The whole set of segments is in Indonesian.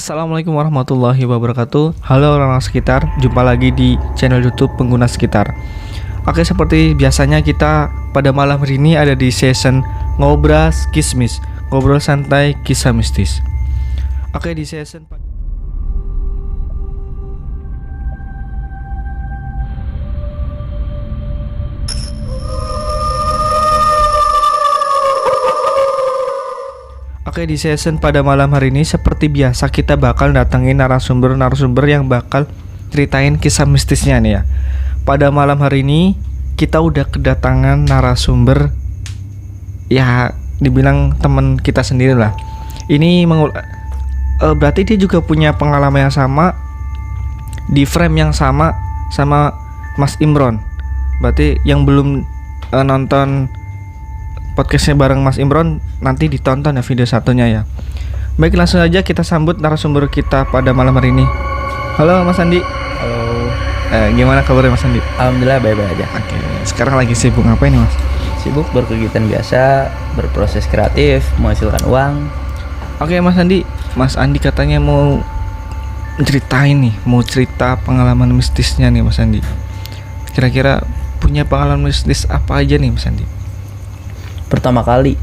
Assalamualaikum warahmatullahi wabarakatuh. Halo orang-orang sekitar, jumpa lagi di channel YouTube Pengguna Sekitar. Oke, seperti biasanya kita pada malam hari ini ada di session Ngobras Kismis, ngobrol santai kisah mistis. Oke, di session Oke, di session pada malam hari ini seperti biasa kita bakal datengin narasumber yang bakal ceritain kisah mistisnya nih ya. Pada malam hari ini kita udah kedatangan narasumber, ya dibilang teman kita sendiri lah. Ini berarti dia juga punya pengalaman yang sama, di frame yang sama Mas Imron. Berarti yang belum nonton podcastnya bareng Mas Imron, nanti ditonton ya video satunya ya. Baik, langsung aja kita sambut narasumber kita pada malam hari ini. Halo Mas Andi. Halo. Gimana kabarnya Mas Andi? Alhamdulillah baik-baik aja. Oke, sekarang lagi sibuk ngapain nih Mas? Sibuk berkegiatan biasa, berproses kreatif, menghasilkan uang. Oke Mas Andi, Mas Andi katanya mau ceritain nih, mau cerita pengalaman mistisnya nih Mas Andi. Kira-kira punya pengalaman mistis apa aja nih Mas Andi? Pertama kali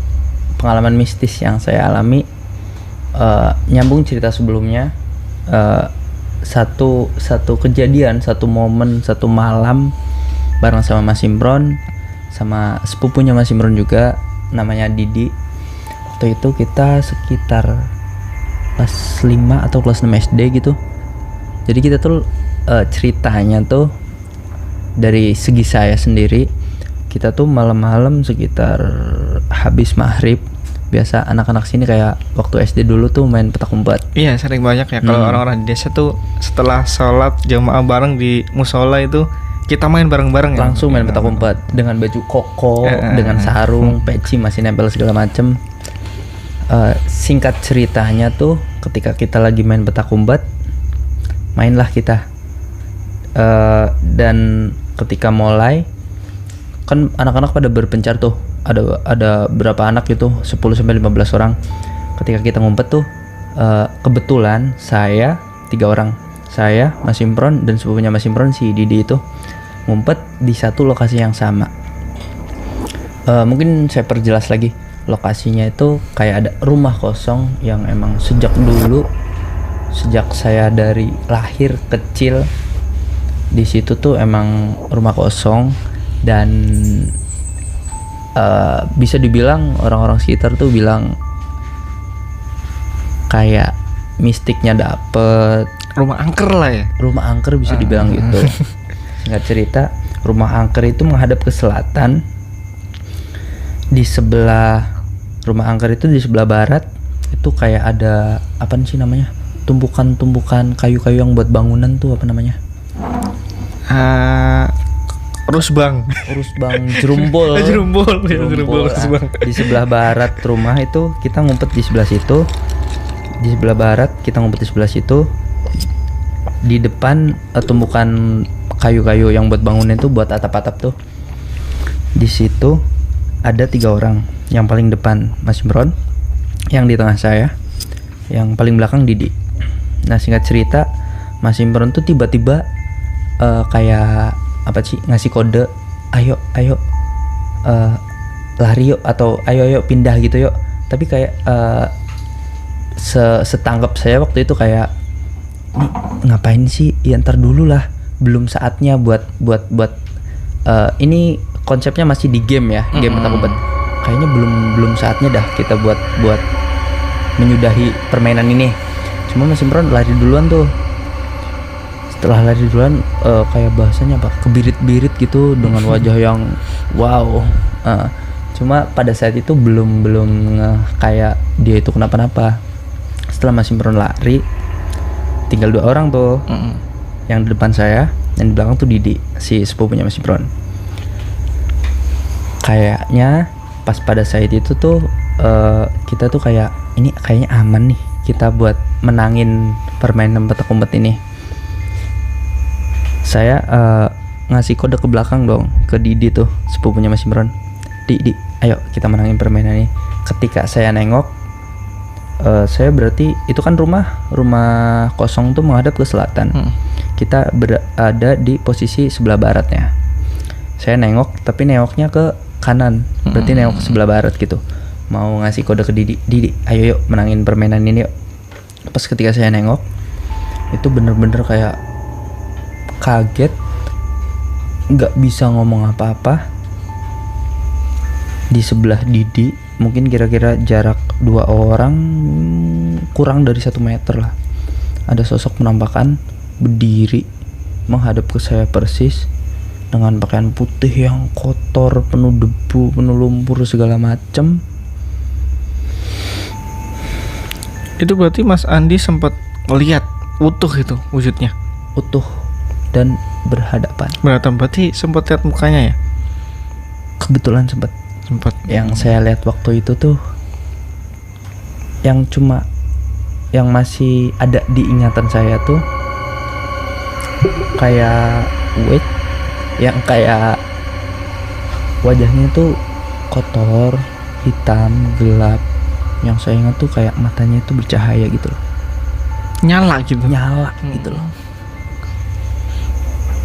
pengalaman mistis yang saya alami, nyambung cerita sebelumnya, satu kejadian, satu momen, satu malam bareng sama Mas Imron, sama sepupunya Mas Imron juga, namanya Didi. Waktu itu kita sekitar kelas 5 atau kelas 6 SD gitu. Jadi kita tuh ceritanya tuh dari segi saya sendiri. Kita tuh malam-malam sekitar habis maghrib, biasa anak-anak sini kayak waktu SD dulu tuh main petak umpet. Iya, sering banyak ya kalau orang-orang di desa tuh setelah sholat jamaah bareng di musola itu kita main bareng-bareng ya. Langsung main petak umpet dengan baju koko, dengan sarung, peci masih nempel segala macem. Singkat ceritanya tuh ketika kita lagi main petak umpet, mainlah kita. Dan ketika mulai kan anak-anak pada berpencar tuh, ada berapa anak gitu, 10-15 orang. Ketika kita ngumpet tuh, kebetulan saya 3 orang, saya, Mas Imron, dan sepupunya Mas Imron si Didi itu ngumpet di satu lokasi yang sama. Mungkin saya perjelas lagi, lokasinya itu kayak ada rumah kosong yang emang sejak dulu, sejak saya dari lahir kecil di situ tuh emang rumah kosong. Dan bisa dibilang orang-orang sekitar tuh bilang kayak mistiknya dapet, rumah angker lah ya. Rumah angker bisa dibilang gitu. Singkat cerita, rumah angker itu menghadap ke selatan. Di sebelah rumah angker itu, di sebelah barat itu kayak ada apa sih namanya, tumpukan kayu-kayu yang buat bangunan tuh apa namanya, Rusbang Jerumbol. Rusbang. Di sebelah barat rumah itu kita ngumpet di sebelah situ. Di sebelah barat kita ngumpet di sebelah situ. Di depan tumpukan kayu-kayu yang buat bangunan itu, buat atap-atap tuh. Di situ ada 3 orang. Yang paling depan Mas Imron, yang di tengah saya, yang paling belakang Didi. Nah, singkat cerita, Mas Imron tuh tiba-tiba kayak apa sih, ngasih kode, ayo lari yuk, atau ayo pindah gitu yuk. Tapi kayak setangkap saya waktu itu kayak, nih ngapain sih, ya ntar dulu lah, belum saatnya buat ini konsepnya masih di game ya, game petak umpet. Kayaknya belum saatnya dah kita buat menyudahi permainan ini. Cuma Mas Imron lari duluan tuh. Setelah lari duluan, kayak bahasanya apa, kebirit-birit gitu dengan wajah yang wow. Cuma pada saat itu belum kayak dia itu kenapa-napa. Setelah Mas Imron lari, tinggal 2 orang tuh, yang di depan saya, yang di belakang tuh Didi, si sepupunya Mas Imron. Kayaknya pas pada saat itu tuh kita tuh kayak, ini kayaknya aman nih kita buat menangin permainan petak umpet ini. Saya ngasih kode ke belakang dong ke Didi tuh, sepupunya Mas Imron. Di, ayo kita menangin permainan ini. Ketika saya nengok, Saya berarti itu kan rumah kosong tuh menghadap ke selatan. Kita berada di posisi sebelah baratnya. Saya nengok, tapi nengoknya ke kanan, berarti nengok ke sebelah barat gitu. Mau ngasih kode ke Didi, ayo yuk menangin permainan ini yuk. Pas ketika saya nengok, itu bener-bener kayak kaget, nggak bisa ngomong apa-apa. Di sebelah Didi, mungkin kira-kira jarak 2 orang, kurang dari 1 meter lah. Ada sosok penampakan berdiri menghadap ke saya persis dengan pakaian putih yang kotor, penuh debu, penuh lumpur segala macem. Itu berarti Mas Andi sempat lihat utuh itu wujudnya. Utuh dan berhadapan. Berarti sempat lihat mukanya ya? Kebetulan sempat. Yang saya lihat waktu itu tuh yang masih ada di ingatan saya tuh kayak yang kayak wajahnya tuh kotor, hitam, gelap. Yang saya ingat tuh kayak matanya tuh bercahaya gitu loh. Nyala gitu loh.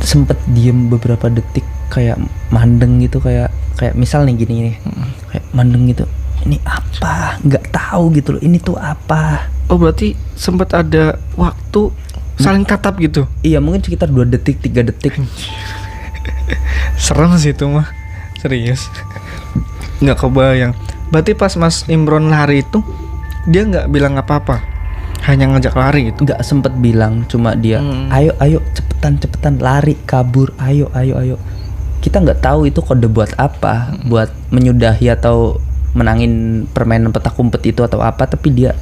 Sempet diem beberapa detik kayak mandeng gitu, kayak misal nih gini kayak mandeng gitu. Ini apa? Nggak tahu gitu loh. Ini tuh apa? Oh berarti sempat ada waktu saling tatap gitu? Iya, mungkin sekitar 2 detik 3 detik. Serem sih itu mah, serius. Nggak kebayang. Berarti pas Mas Imron lari itu dia nggak bilang apa-apa, hanya ngajak lari gitu? Nggak sempet bilang, cuma dia ayo cepetan lari kabur, ayo. Kita nggak tahu itu kode buat apa, buat menyudahi atau menangin permainan petak umpet itu atau apa, tapi dia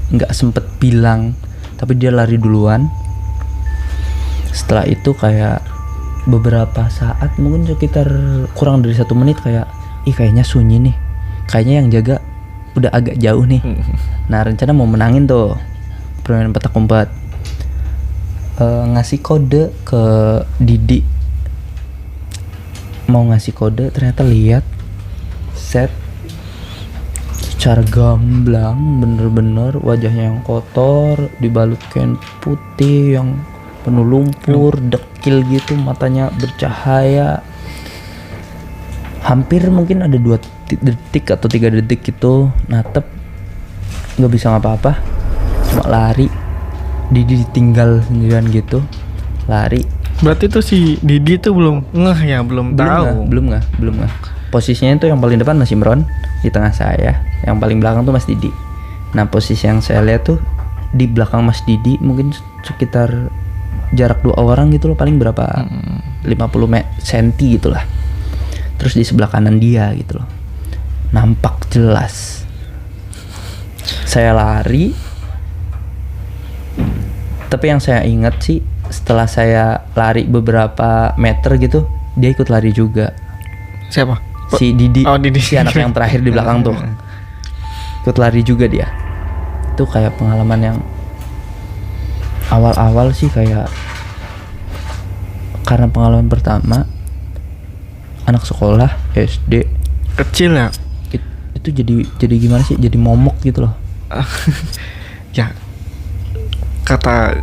nggak sempet bilang, tapi dia lari duluan. Setelah itu kayak beberapa saat, mungkin sekitar kurang dari 1 menit, kayaknya sunyi nih, kayaknya yang jaga udah agak jauh nih. Nah, rencana mau menangin tuh permainan petak umpet, ngasih kode ke Didi, mau ngasih kode, ternyata lihat set secara gamblang, bener-bener wajahnya yang kotor dibalut kain putih yang penuh lumpur, dekil gitu, matanya bercahaya. Hampir mungkin ada 2 detik atau 3 detik gitu natep, nggak bisa ngapa-apa, cuma lari. Didi ditinggal sendirian gitu, lari. Berarti tuh si Didi tuh belum ngeh ya, belum tahu. Belum nggak. Posisinya itu yang paling depan Mas Imron, di tengah saya, yang paling belakang tuh Mas Didi. Nah, posisi yang saya lihat tuh di belakang Mas Didi mungkin sekitar jarak 2 orang gitu loh, paling berapa 50 cm gitu lah. Terus di sebelah kanan dia gitu loh, nampak jelas. Saya lari, tapi yang saya ingat sih setelah saya lari beberapa meter gitu, dia ikut lari juga. Siapa? Si Didi. Oh, Didi. Si anak yang terakhir di belakang tuh ikut lari juga dia. Itu kayak pengalaman yang awal-awal sih, kayak karena pengalaman pertama anak sekolah SD Kecil ya? Itu jadi gimana sih, jadi momok gitu loh. Ya kata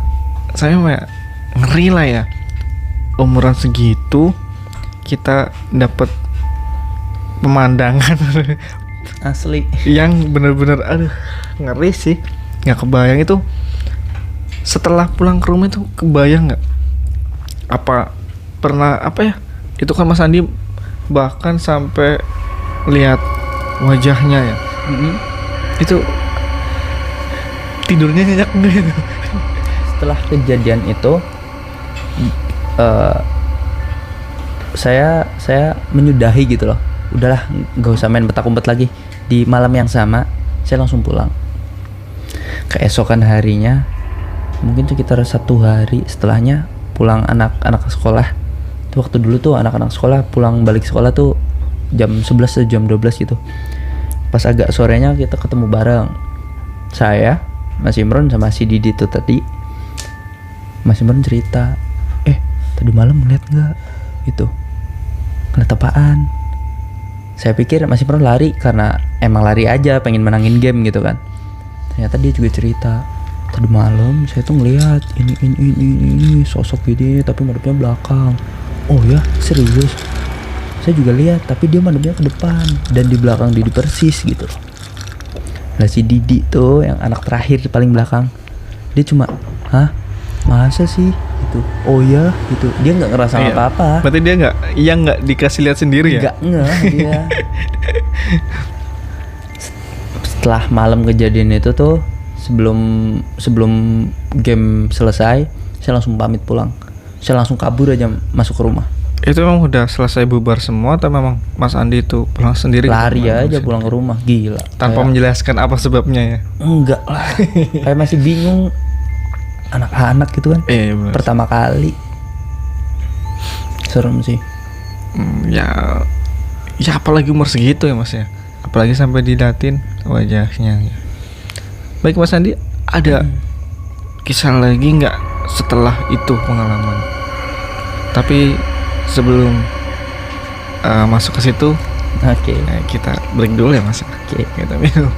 saya mah ngeri lah ya, umuran segitu kita dapat pemandangan Asli yang bener-bener aduh ngeri sih. Nggak kebayang itu setelah pulang ke rumah itu, kebayang nggak apa pernah apa ya, itu kan Mas Andi bahkan sampai lihat wajahnya ya. Itu tidurnya nyenyak nggak itu? setelah kejadian itu saya menyudahi gitu loh. Udahlah, nggak usah main petak umpet lagi. Di malam yang sama saya langsung pulang. Keesokan harinya, mungkin sekitar 1 hari setelahnya, pulang anak-anak sekolah. Itu waktu dulu tuh anak-anak sekolah pulang balik sekolah tuh jam 11 atau jam 12 gitu. Pas agak sorenya kita ketemu bareng, saya, Mas Imron sama si Didi tuh tadi. Mas Imron cerita, tadi malam ngeliat nggak itu, ngeliat apaan? Saya pikir Mas Imron lari karena emang lari aja, pengen menangin game gitu kan. Ternyata dia juga cerita, tadi malam saya tuh ngelihat ini sosok ini tapi madepnya belakang. Oh ya, serius? Saya juga lihat, tapi dia madepnya ke depan dan di belakang Didi persis gitu. Lah si Didi tuh yang anak terakhir paling belakang, dia cuma, hah? Masa sih? Gitu. Oh ya, gitu. Dia nggak ngerasa Iya. apa-apa. Berarti dia nggak dikasih lihat sendiri ya? Nggak dia. Setelah malam kejadian itu tuh, sebelum game selesai, saya langsung pamit pulang. Saya langsung kabur aja masuk ke rumah. Itu memang udah selesai bubar semua atau memang Mas Andi itu pulang sendiri? Lari gitu, aja pulang ke rumah, gila. tanpa Kayak- menjelaskan apa sebabnya ya? Enggak lah. Kayak masih bingung, anak-anak gitu kan. Iya benar. Pertama kali. Serem sih. Ya apalagi umur segitu ya Mas ya. Apalagi sampai didatin wajahnya. Baik Mas Andi, ada kisah lagi nggak setelah itu pengalaman? Tapi sebelum masuk ke situ, Oke. kita break dulu ya Mas. Oke. Kita minum.